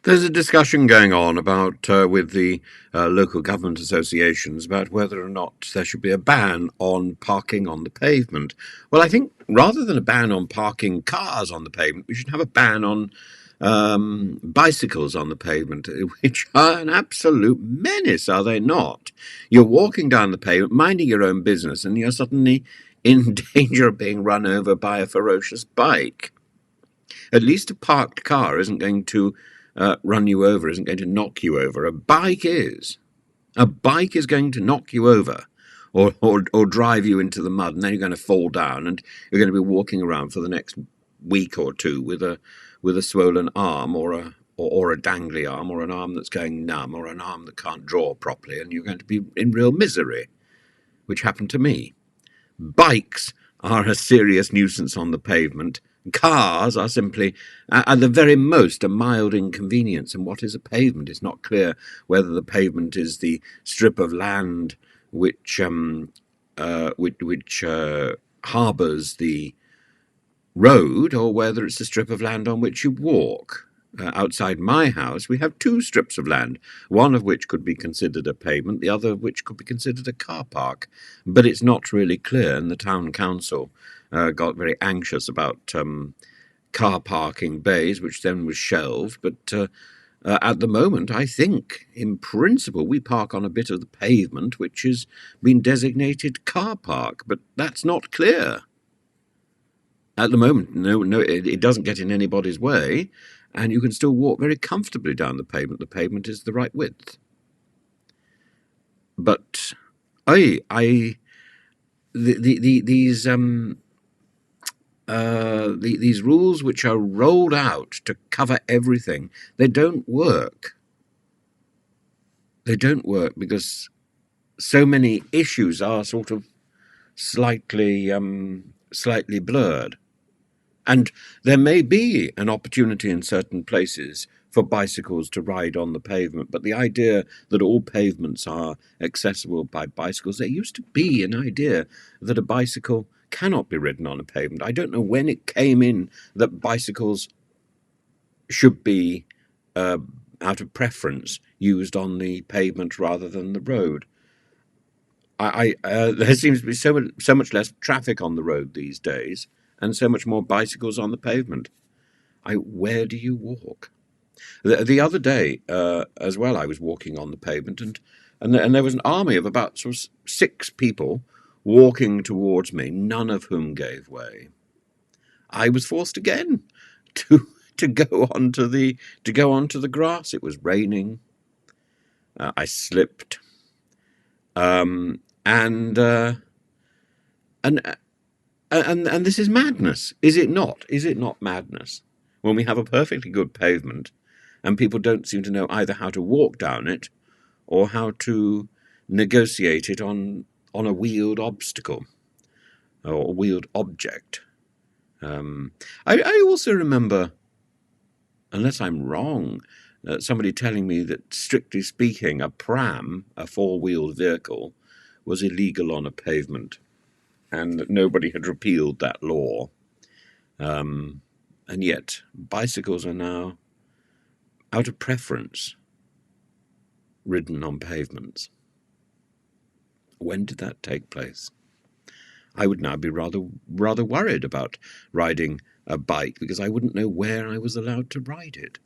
There's a discussion going on about with the local government associations about whether or not there should be a ban on parking on the pavement. Well, I think rather than a ban on parking cars on the pavement, we should have a ban on bicycles on the pavement, which are an absolute menace, are they not? You're walking down the pavement, minding your own business, and you're suddenly in danger of being run over by a ferocious bike. At least a parked car isn't going to run you over, isn't going to knock you over. A bike is. A bike is going to knock you over or drive you into the mud, and then you're going to fall down and you're going to be walking around for the next week or two with a swollen arm or a dangly arm or an arm that's going numb or an arm that can't draw properly, and you're going to be in real misery, which happened to me. Bikes are a serious nuisance on the pavement. Cars are simply, at the very most, a mild inconvenience. And what is a pavement? It's not clear whether the pavement is the strip of land which harbours the road, or whether it's the strip of land on which you walk. Outside my house, we have two strips of land, one of which could be considered a pavement, the other of which could be considered a car park. But it's not really clear, and the town council got very anxious about car parking bays, which then was shelved. But at the moment, I think, in principle, we park on a bit of the pavement which has been designated car park, but that's not clear. At the moment, it doesn't get in anybody's way, and you can still walk very comfortably down the pavement. The pavement is the right width. But these rules which are rolled out to cover everything, they don't work. They don't work because so many issues are sort of slightly blurred. And there may be an opportunity in certain places for bicycles to ride on the pavement, but the idea that all pavements are accessible by bicycles, there used to be an idea that a bicycle cannot be ridden on a pavement. I don't know when it came in that bicycles should be, out of preference, used on the pavement rather than the road. There seems to be so much less traffic on the road these days, and so much more bicycles on the pavement. Where do you walk? The other day, as well, I was walking on the pavement, and there was an army of about sort of 6 people walking towards me, none of whom gave way. I was forced again to go onto the grass. It was raining. I slipped, and this is madness, is it not? Is it not madness when we have a perfectly good pavement and people don't seem to know either how to walk down it or how to negotiate it on a wheeled obstacle or a wheeled object? I also remember, unless I'm wrong, somebody telling me that, strictly speaking, a pram, a 4-wheeled vehicle, was illegal on a pavement, and that nobody had repealed that law. And yet, bicycles are now, out of preference, ridden on pavements. When did that take place? I would now be rather worried about riding a bike because I wouldn't know where I was allowed to ride it.